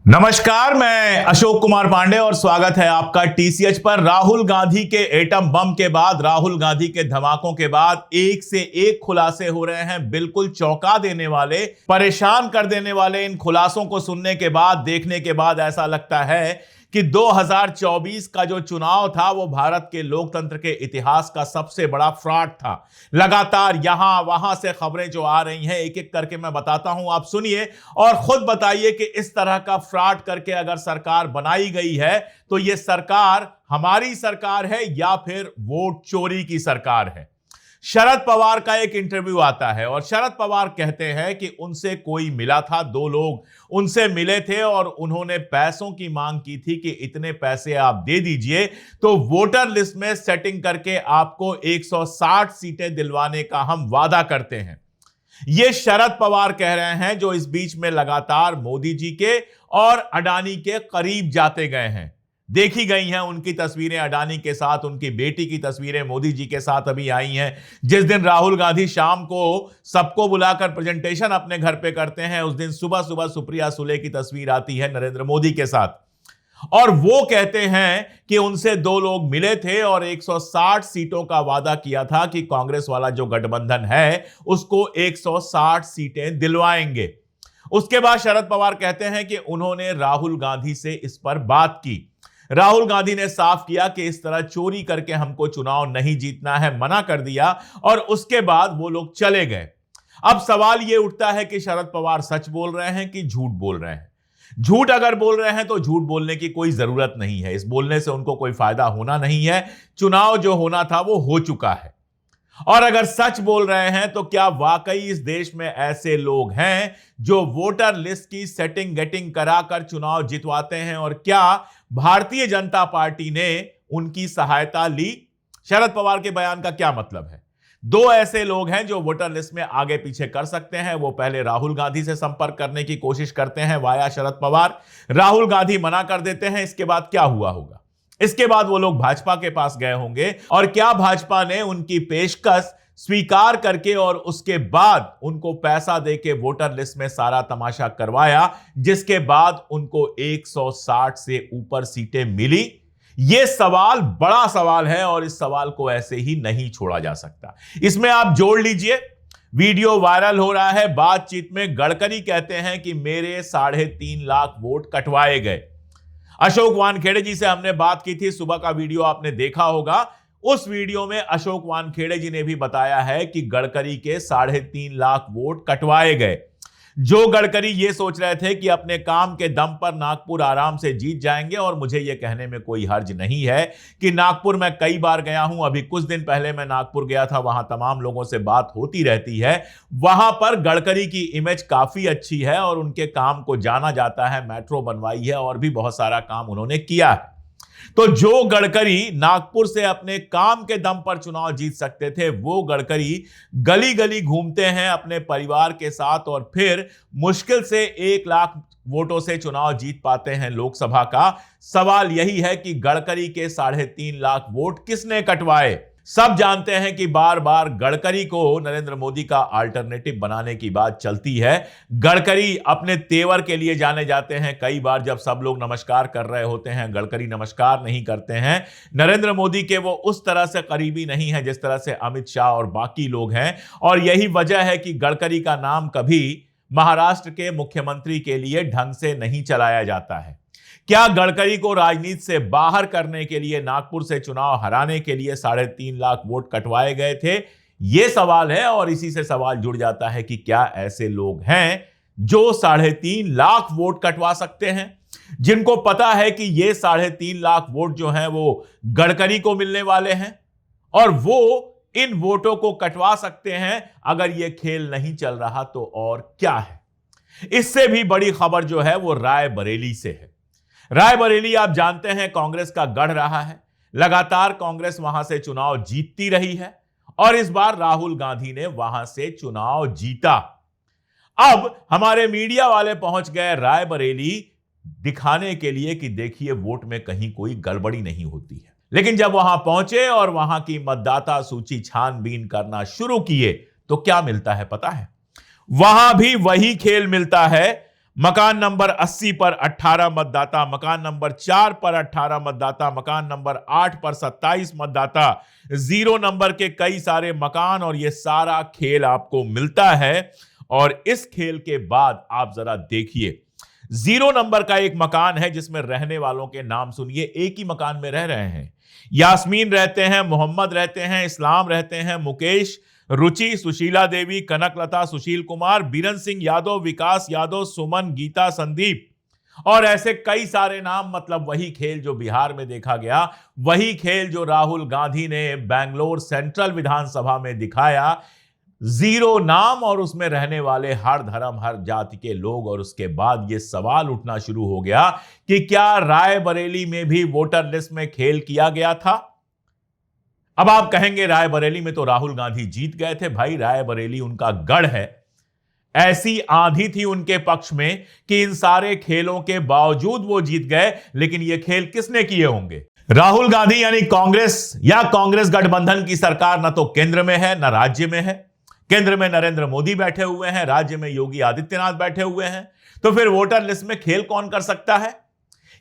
नमस्कार, मैं अशोक कुमार पांडे और स्वागत है आपका टीसीएच पर। राहुल गांधी के एटम बम के बाद, राहुल गांधी के धमाकों के बाद एक से एक खुलासे हो रहे हैं, बिल्कुल चौंका देने वाले, परेशान कर देने वाले। इन खुलासों को सुनने के बाद, देखने के बाद ऐसा लगता है कि 2024 का जो चुनाव था वो भारत के लोकतंत्र के इतिहास का सबसे बड़ा फ्रॉड था। लगातार यहां वहां से खबरें जो आ रही हैं, एक एक करके मैं बताता हूं, आप सुनिए और खुद बताइए कि इस तरह का फ्रॉड करके अगर सरकार बनाई गई है तो ये सरकार हमारी सरकार है या फिर वोट चोरी की सरकार है। शरद पवार का एक इंटरव्यू आता है और शरद पवार कहते हैं कि उनसे कोई मिला था, दो लोग उनसे मिले थे और उन्होंने पैसों की मांग की थी कि इतने पैसे आप दे दीजिए तो वोटर लिस्ट में सेटिंग करके आपको 160 सीटें दिलवाने का हम वादा करते हैं। ये शरद पवार कह रहे हैं, जो इस बीच में लगातार मोदी जी के और अडानी के करीब जाते गए हैं। देखी गई हैं उनकी तस्वीरें अडानी के साथ, उनकी बेटी की तस्वीरें मोदी जी के साथ अभी आई हैं। जिस दिन राहुल गांधी शाम को सबको बुलाकर प्रेजेंटेशन अपने घर पे करते हैं, उस दिन सुबह सुबह सुप्रिया सुले की तस्वीर आती है नरेंद्र मोदी के साथ और वो कहते हैं कि उनसे दो लोग मिले थे और 160 सीटों का वादा किया था कि कांग्रेस वाला जो गठबंधन है उसको 160 सीटें दिलवाएंगे। उसके बाद शरद पवार कहते हैं कि उन्होंने राहुल गांधी से इस पर बात की। राहुल गांधी ने साफ किया कि इस तरह चोरी करके हमको चुनाव नहीं जीतना है, मना कर दिया और उसके बाद वो लोग चले गए। अब सवाल यह उठता है कि शरद पवार सच बोल रहे हैं कि झूठ बोल रहे हैं। झूठ अगर बोल रहे हैं तो झूठ बोलने की कोई जरूरत नहीं है, इस बोलने से उनको कोई फायदा होना नहीं है। चुनाव जो होना था वो हो चुका है। और अगर सच बोल रहे हैं तो क्या वाकई इस देश में ऐसे लोग हैं जो वोटर लिस्ट की सेटिंग गेटिंग कराकर चुनाव जितवाते हैं और क्या भारतीय जनता पार्टी ने उनकी सहायता ली? शरद पवार के बयान का क्या मतलब है? दो ऐसे लोग हैं जो वोटर लिस्ट में आगे पीछे कर सकते हैं। वो पहले राहुल गांधी से संपर्क करने की कोशिश करते हैं वाया शरद पवार। राहुल गांधी मना कर देते हैं। इसके बाद क्या हुआ होगा? इसके बाद वो लोग भाजपा के पास गए होंगे और क्या भाजपा ने उनकी पेशकश स्वीकार करके और उसके बाद उनको पैसा देके वोटर लिस्ट में सारा तमाशा करवाया, जिसके बाद उनको 160 से ऊपर सीटें मिली? यह सवाल बड़ा सवाल है और इस सवाल को ऐसे ही नहीं छोड़ा जा सकता। इसमें आप जोड़ लीजिए, वीडियो वायरल हो रहा है। बातचीत में गडकरी कहते हैं कि मेरे 3.5 लाख वोट कटवाए गए। अशोक वानखेड़े जी से हमने बात की थी, सुबह का वीडियो आपने देखा होगा। उस वीडियो में अशोक वानखेड़े जी ने भी बताया है कि गडकरी के 3.5 लाख वोट कटवाए गए। जो गडकरी ये सोच रहे थे कि अपने काम के दम पर नागपुर आराम से जीत जाएंगे, और मुझे ये कहने में कोई हर्ज नहीं है कि नागपुर मैं कई बार गया हूं। अभी कुछ दिन पहले मैं नागपुर गया था, वहां तमाम लोगों से बात होती रहती है। वहां पर गडकरी की इमेज काफी अच्छी है और उनके काम को जाना जाता है। मेट्रो बनवाई है और भी बहुत सारा काम उन्होंने किया है। तो जो गडकरी नागपुर से अपने काम के दम पर चुनाव जीत सकते थे, वो गडकरी गली गली घूमते हैं अपने परिवार के साथ और फिर मुश्किल से 1 लाख वोटों से चुनाव जीत पाते हैं लोकसभा का। सवाल यही है कि गडकरी के 3.5 लाख वोट किसने कटवाए? सब जानते हैं कि बार बार गडकरी को नरेंद्र मोदी का अल्टरनेटिव बनाने की बात चलती है। गडकरी अपने तेवर के लिए जाने जाते हैं। कई बार जब सब लोग नमस्कार कर रहे होते हैं, गडकरी नमस्कार नहीं करते हैं। नरेंद्र मोदी के वो उस तरह से करीबी नहीं है जिस तरह से अमित शाह और बाकी लोग हैं, और यही वजह है कि गडकरी का नाम कभी महाराष्ट्र के मुख्यमंत्री के लिए ढंग से नहीं चलाया जाता है। क्या गडकरी को राजनीति से बाहर करने के लिए, नागपुर से चुनाव हराने के लिए 3.5 लाख वोट कटवाए गए थे? यह सवाल है और इसी से सवाल जुड़ जाता है कि क्या ऐसे लोग हैं जो 3.5 लाख वोट कटवा सकते हैं, जिनको पता है कि ये 3.5 लाख वोट जो हैं वो गडकरी को मिलने वाले हैं और वो इन वोटों को कटवा सकते हैं? अगर ये खेल नहीं चल रहा तो और क्या है? इससे भी बड़ी खबर जो है वो रायबरेली से है। रायबरेली आप जानते हैं कांग्रेस का गढ़ रहा है। लगातार कांग्रेस वहां से चुनाव जीतती रही है और इस बार राहुल गांधी ने वहां से चुनाव जीता। अब हमारे मीडिया वाले पहुंच गए रायबरेली दिखाने के लिए कि देखिए वोट में कहीं कोई गड़बड़ी नहीं होती है। लेकिन जब वहां पहुंचे और वहां की मतदाता सूची छानबीन करना शुरू किए तो क्या मिलता है पता है? वहां भी वही खेल मिलता है। मकान नंबर 80 पर 18 मतदाता, मकान नंबर 4 पर 18 मतदाता, मकान नंबर 8 पर 27 मतदाता, 0 नंबर के कई सारे मकान, और यह सारा खेल आपको मिलता है। और इस खेल के बाद आप जरा देखिए, 0 नंबर का एक मकान है जिसमें रहने वालों के नाम सुनिए। एक ही मकान में रह रहे हैं। यास्मीन रहते हैं, मोहम्मद रहते हैं, इस्लाम रहते हैं, मुकेश, रुचि, सुशीला देवी, कनकलता, सुशील कुमार, बीरन सिंह यादव, विकास यादव, सुमन, गीता, संदीप, और ऐसे कई सारे नाम। मतलब वही खेल जो बिहार में देखा गया, वही खेल जो राहुल गांधी ने बेंगलोर सेंट्रल विधानसभा में दिखाया। 0 नाम और उसमें रहने वाले हर धर्म हर जाति के लोग। और उसके बाद यह सवाल उठना शुरू हो गया कि क्या रायबरेली में भी वोटर लिस्ट में खेल किया गया था। अब आप कहेंगे रायबरेली में तो राहुल गांधी जीत गए थे। भाई, रायबरेली उनका गढ़ है। ऐसी आंधी थी उनके पक्ष में कि इन सारे खेलों के बावजूद वो जीत गए। लेकिन ये खेल किसने किए होंगे? राहुल गांधी यानी कांग्रेस या कांग्रेस गठबंधन की सरकार न तो केंद्र में है न राज्य में है। केंद्र में नरेंद्र मोदी बैठे हुए हैं, राज्य में योगी आदित्यनाथ बैठे हुए हैं। तो फिर वोटर लिस्ट में खेल कौन कर सकता है?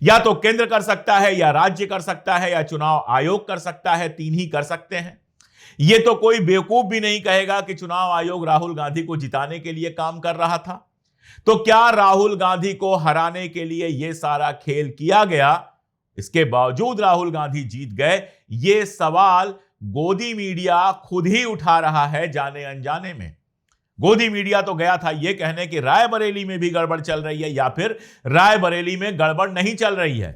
या तो केंद्र कर सकता है, या राज्य कर सकता है, या चुनाव आयोग कर सकता है। 3 ही कर सकते हैं। यह तो कोई बेवकूफ भी नहीं कहेगा कि चुनाव आयोग राहुल गांधी को जिताने के लिए काम कर रहा था। तो क्या राहुल गांधी को हराने के लिए यह सारा खेल किया गया, इसके बावजूद राहुल गांधी जीत गए? यह सवाल गोदी मीडिया खुद ही उठा रहा है जाने अनजाने में। गोदी मीडिया तो गया था यह कहने कि रायबरेली में भी गड़बड़ चल रही है, या फिर रायबरेली में गड़बड़ नहीं चल रही है।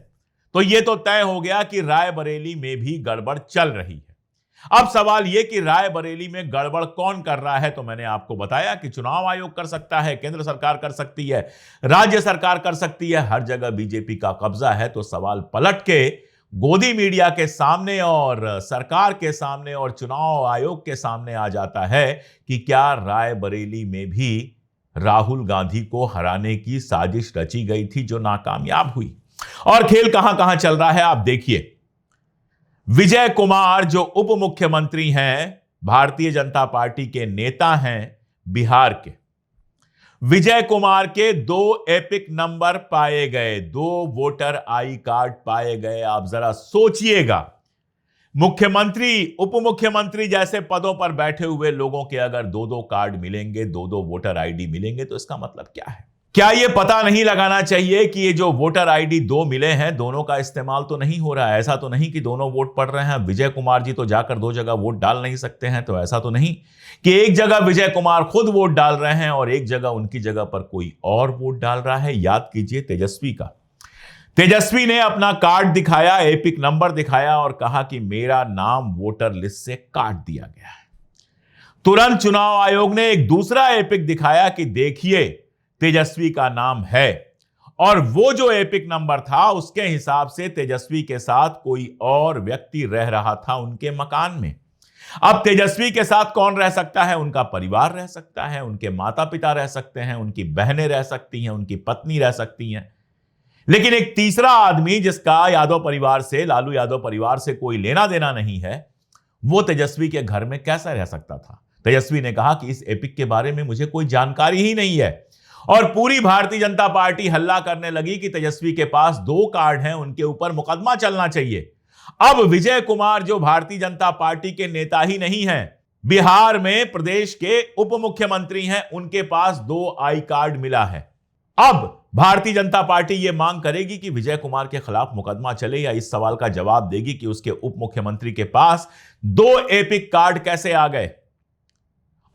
तो यह तो तय हो गया कि रायबरेली में भी गड़बड़ चल रही है। अब सवाल यह कि रायबरेली में गड़बड़ कौन कर रहा है? तो मैंने आपको बताया कि चुनाव आयोग कर सकता है, केंद्र सरकार कर सकती है, राज्य सरकार कर सकती है। हर जगह बीजेपी का कब्जा है। तो सवाल पलट के गोदी मीडिया के सामने और सरकार के सामने और चुनाव आयोग के सामने आ जाता है कि क्या रायबरेली में भी राहुल गांधी को हराने की साजिश रची गई थी जो नाकामयाब हुई। और खेल कहां कहां चल रहा है आप देखिए। विजय कुमार जो उप मुख्यमंत्री हैं, भारतीय जनता पार्टी के नेता हैं बिहार के, विजय कुमार के 2 एपिक नंबर पाए गए, 2 वोटर आई कार्ड पाए गए। आप जरा सोचिएगा, मुख्यमंत्री उप मुख्यमंत्री जैसे पदों पर बैठे हुए लोगों के अगर 2-2 कार्ड मिलेंगे, 2-2 वोटर आईडी मिलेंगे, तो इसका मतलब क्या है? क्या यह पता नहीं लगाना चाहिए कि ये जो वोटर आईडी 2 मिले हैं, दोनों का इस्तेमाल तो नहीं हो रहा है? ऐसा तो नहीं कि दोनों वोट पड़ रहे हैं। विजय कुमार जी तो जाकर 2 जगह वोट डाल नहीं सकते हैं। तो ऐसा तो नहीं कि एक जगह विजय कुमार खुद वोट डाल रहे हैं और एक जगह उनकी जगह पर कोई और वोट डाल रहा है। याद कीजिए तेजस्वी का। तेजस्वी ने अपना कार्ड दिखाया, एपिक नंबर दिखाया और कहा कि मेरा नाम वोटर लिस्ट से काट दिया गया है। तुरंत चुनाव आयोग ने एक दूसरा एपिक दिखाया कि देखिए तेजस्वी का नाम है। और वो जो एपिक नंबर था उसके हिसाब से तेजस्वी के साथ कोई और व्यक्ति रह रहा था उनके मकान में। अब तेजस्वी के साथ कौन रह सकता है? उनका परिवार रह सकता है, उनके माता पिता रह सकते हैं, उनकी बहनें रह सकती हैं, उनकी पत्नी रह सकती हैं। लेकिन एक तीसरा आदमी जिसका यादव परिवार से, लालू यादव परिवार से कोई लेना देना नहीं है, वो तेजस्वी के घर में कैसा रह सकता था? तेजस्वी ने कहा कि इस एपिक के बारे में मुझे कोई जानकारी ही नहीं है। और पूरी भारतीय जनता पार्टी हल्ला करने लगी कि तेजस्वी के पास 2 कार्ड हैं, उनके ऊपर मुकदमा चलना चाहिए। अब विजय कुमार जो भारतीय जनता पार्टी के नेता ही नहीं हैं, बिहार में प्रदेश के उप मुख्यमंत्री हैं, उनके पास 2 आई कार्ड मिला है। अब भारतीय जनता पार्टी यह मांग करेगी कि विजय कुमार के खिलाफ मुकदमा चले, या इस सवाल का जवाब देगी कि उसके उप मुख्यमंत्री के पास 2 एपिक कार्ड कैसे आ गए।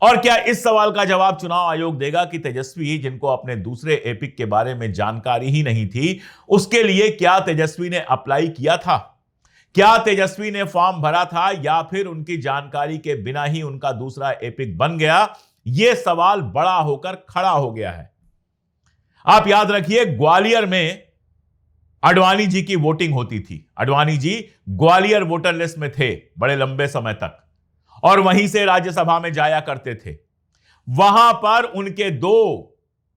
और क्या इस सवाल का जवाब चुनाव आयोग देगा कि तेजस्वी, जिनको अपने दूसरे एपिक के बारे में जानकारी ही नहीं थी, उसके लिए क्या तेजस्वी ने अप्लाई किया था? क्या तेजस्वी ने फॉर्म भरा था, या फिर उनकी जानकारी के बिना ही उनका दूसरा एपिक बन गया? यह सवाल बड़ा होकर खड़ा हो गया है। आप याद रखिए, ग्वालियर में आडवाणी जी की वोटिंग होती थी। आडवाणी जी ग्वालियर वोटर लिस्ट में थे बड़े लंबे समय तक, और वहीं से राज्यसभा में जाया करते थे। वहां पर उनके 2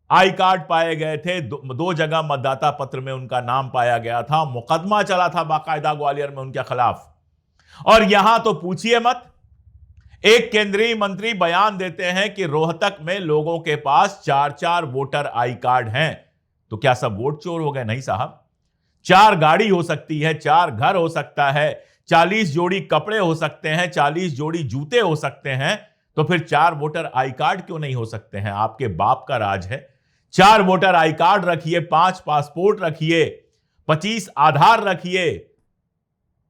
आई कार्ड पाए गए थे, 2 जगह मतदाता पत्र में उनका नाम पाया गया था। मुकदमा चला था बाकायदा ग्वालियर में उनके खिलाफ। और यहां तो पूछिए मत, एक केंद्रीय मंत्री बयान देते हैं कि रोहतक में लोगों के पास 4-4 वोटर आई कार्ड हैं। तो क्या सब वोट चोर हो गए? नहीं साहब। 4 गाड़ी हो सकती है, 4 घर हो सकता है, 40 जोड़ी कपड़े हो सकते हैं, 40 जोड़ी जूते हो सकते हैं, तो फिर 4 वोटर आई कार्ड क्यों नहीं हो सकते हैं? आपके बाप का राज है। 4 वोटर आई कार्ड रखिए, 5 पासपोर्ट रखिए, 25 आधार रखिए,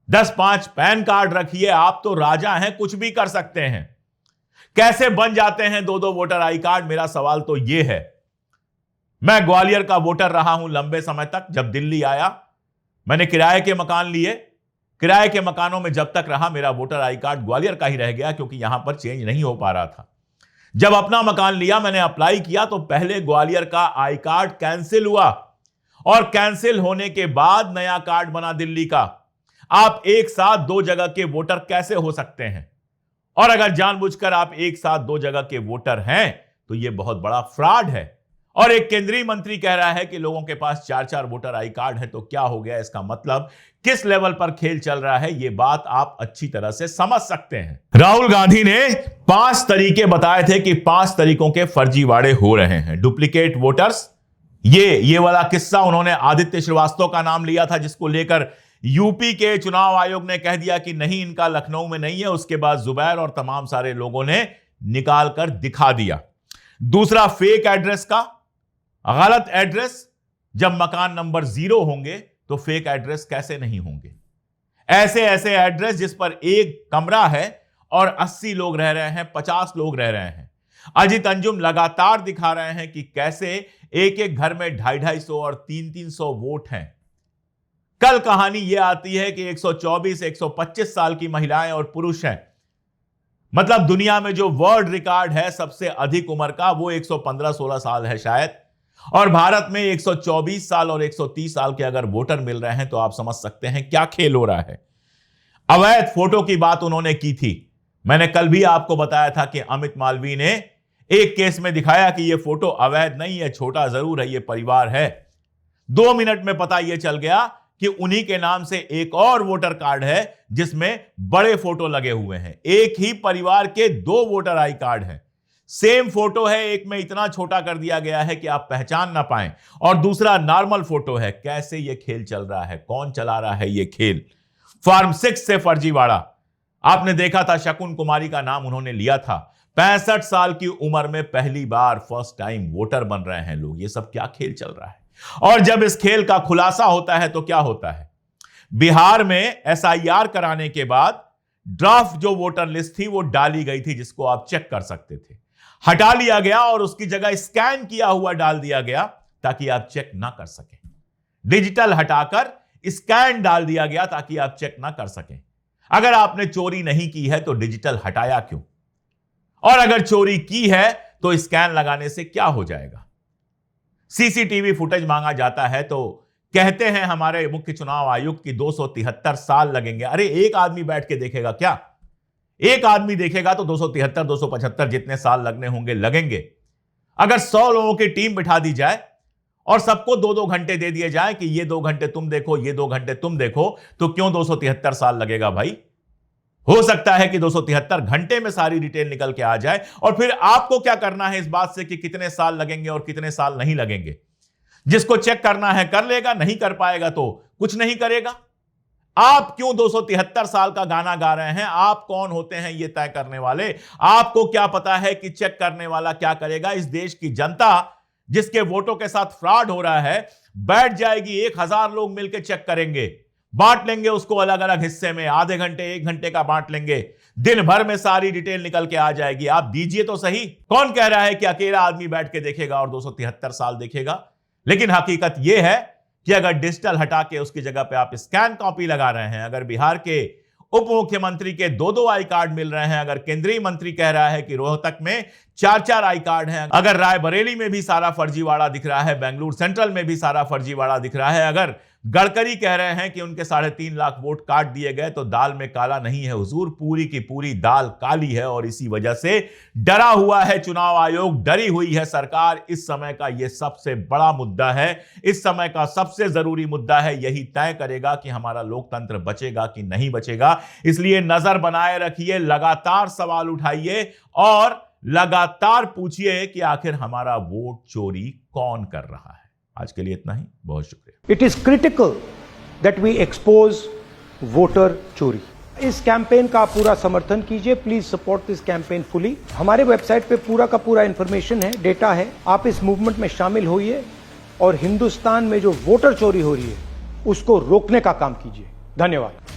10-5 पैन कार्ड रखिए, आप तो राजा हैं, कुछ भी कर सकते हैं। कैसे बन जाते हैं 2-2 वोटर आई कार्ड? मेरा सवाल तो यह है। मैं ग्वालियर का वोटर रहा हूं लंबे समय तक। जब दिल्ली आया मैंने किराए के मकान लिए, किराए के मकानों में जब तक रहा मेरा वोटर आई कार्ड ग्वालियर का ही रह गया, क्योंकि यहां पर चेंज नहीं हो पा रहा था। जब अपना मकान लिया, मैंने अप्लाई किया तो पहले ग्वालियर का आई कार्ड कैंसिल हुआ, और कैंसिल होने के बाद नया कार्ड बना दिल्ली का। आप एक साथ 2 जगह के वोटर कैसे हो सकते हैं? और अगर जानबूझकर आप एक साथ 2 जगह के वोटर हैं तो यह बहुत बड़ा फ्रॉड है। और एक केंद्रीय मंत्री कह रहा है कि लोगों के पास 4-4 वोटर आई कार्ड है, तो क्या हो गया? इसका मतलब किस लेवल पर खेल चल रहा है, यह बात आप अच्छी तरह से समझ सकते हैं। राहुल गांधी ने 5 तरीके बताए थे कि 5 तरीकों के फर्जीवाड़े हो रहे हैं। डुप्लीकेट वोटर्स, ये वाला किस्सा उन्होंने आदित्य श्रीवास्तव का नाम लिया था, जिसको लेकर यूपी के चुनाव आयोग ने कह दिया कि नहीं, इनका लखनऊ में नहीं है। उसके बाद जुबैर और तमाम सारे लोगों ने निकाल कर दिखा दिया। दूसरा, फेक एड्रेस का, गलत एड्रेस। जब मकान नंबर 0 होंगे तो फेक एड्रेस कैसे नहीं होंगे? ऐसे ऐसे एड्रेस जिस पर एक कमरा है और 80 लोग रह रहे हैं, 50 लोग रह रहे हैं। अजित अंजुम लगातार दिखा रहे हैं कि कैसे एक एक घर में 250-250 और 300-300 वोट हैं। कल कहानी यह आती है कि 124-125 साल की महिलाएं और पुरुष हैं। मतलब दुनिया में जो वर्ल्ड रिकॉर्ड है सबसे अधिक उम्र का, वो 115-16 साल है शायद। और भारत में 124 साल और 130 साल के अगर वोटर मिल रहे हैं तो आप समझ सकते हैं क्या खेल हो रहा है। अवैध फोटो की बात उन्होंने की थी। मैंने कल भी आपको बताया था कि अमित मालवीय ने एक केस में दिखाया कि यह फोटो अवैध नहीं है, छोटा जरूर है, यह परिवार है। 2 मिनट में पता यह चल गया कि उन्हीं के नाम से एक और वोटर कार्ड है जिसमें बड़े फोटो लगे हुए हैं। एक ही परिवार के 2 वोटर आई कार्ड हैं। सेम फोटो है, एक में इतना छोटा कर दिया गया है कि आप पहचान ना पाएं, और दूसरा नॉर्मल फोटो है। कैसे यह खेल चल रहा है? कौन चला रहा है यह खेल? फॉर्म 6 से फर्जीवाड़ा। आपने देखा था, शकुन कुमारी का नाम उन्होंने लिया था। 65 साल की उम्र में पहली बार फर्स्ट टाइम वोटर बन रहे हैं लोग। ये सब क्या खेल चल रहा है? और जब इस खेल का खुलासा होता है तो क्या होता है? बिहार में एसआईआर कराने के बाद ड्राफ्ट जो वोटर लिस्ट थी वो डाली गई थी, जिसको आप चेक कर सकते थे, हटा लिया गया और उसकी जगह स्कैन किया हुआ डाल दिया गया ताकि आप चेक ना कर सकें। डिजिटल हटाकर स्कैन डाल दिया गया ताकि आप चेक ना कर सकें। अगर आपने चोरी नहीं की है तो डिजिटल हटाया क्यों? और अगर चोरी की है तो स्कैन लगाने से क्या हो जाएगा? सीसीटीवी फुटेज मांगा जाता है तो कहते हैं हमारे मुख्य चुनाव आयुक्त की 273 साल लगेंगे। अरे एक आदमी बैठ के देखेगा क्या? एक आदमी देखेगा तो 273, 275 जितने साल लगने होंगे लगेंगे। अगर 100 लोगों की टीम बिठा दी जाए और सबको 2-2 घंटे दे दिए जाए कि ये 2 घंटे तुम देखो, ये 2 घंटे तुम देखो, तो क्यों 273 साल लगेगा भाई? हो सकता है कि 273 घंटे में सारी डिटेल निकल के आ जाए। और फिर आपको क्या करना है इस बात से कि कितने साल लगेंगे और कितने साल नहीं लगेंगे? जिसको चेक करना है कर लेगा, नहीं कर पाएगा तो कुछ नहीं करेगा। आप क्यों 273 साल का गाना गा रहे हैं? आप कौन होते हैं ये तय करने वाले? आपको क्या पता है कि चेक करने वाला क्या करेगा? इस देश की जनता जिसके वोटों के साथ फ्रॉड हो रहा है बैठ जाएगी, 1000 लोग मिलकर चेक करेंगे, बांट लेंगे उसको अलग अलग हिस्से में, आधे घंटे 1 घंटे का बांट लेंगे, दिन भर में सारी डिटेल निकल के आ जाएगी। आप दीजिए तो सही। कौन कह रहा है कि अकेला आदमी बैठ के देखेगा और 273 साल देखेगा? लेकिन हकीकत यह है कि अगर डिजिटल हटा के उसकी जगह पे आप स्कैन कॉपी लगा रहे हैं, अगर बिहार के उप मुख्यमंत्री के 2-2 आई कार्ड मिल रहे हैं, अगर केंद्रीय मंत्री कह रहा है कि रोहतक में 4-4 आई कार्ड हैं, अगर रायबरेली में भी सारा फर्जीवाड़ा दिख रहा है, बेंगलुरु सेंट्रल में भी सारा फर्जीवाड़ा दिख रहा है, अगर गडकरी कह रहे हैं कि उनके 3.5 लाख वोट काट दिए गए, तो दाल में काला नहीं है हुजूर, पूरी की पूरी दाल काली है। और इसी वजह से डरा हुआ है चुनाव आयोग, डरी हुई है सरकार। इस समय का यह सबसे बड़ा मुद्दा है, इस समय का सबसे जरूरी मुद्दा है। यही तय करेगा कि हमारा लोकतंत्र बचेगा कि नहीं बचेगा। इसलिए नजर बनाए रखिए, लगातार सवाल उठाइए और लगातार पूछिए कि आखिर हमारा वोट चोरी कौन कर रहा है। आज के लिए इतना ही, बहुत शुक्रिया। It is critical that we expose voter चोरी। इस कैंपेन का पूरा समर्थन कीजिए, please support this campaign fully. हमारे वेबसाइट पे पूरा का पूरा इंफॉर्मेशन है, डेटा है, आप इस मूवमेंट में शामिल होइए और हिंदुस्तान में जो वोटर चोरी हो रही है उसको रोकने का काम कीजिए। धन्यवाद।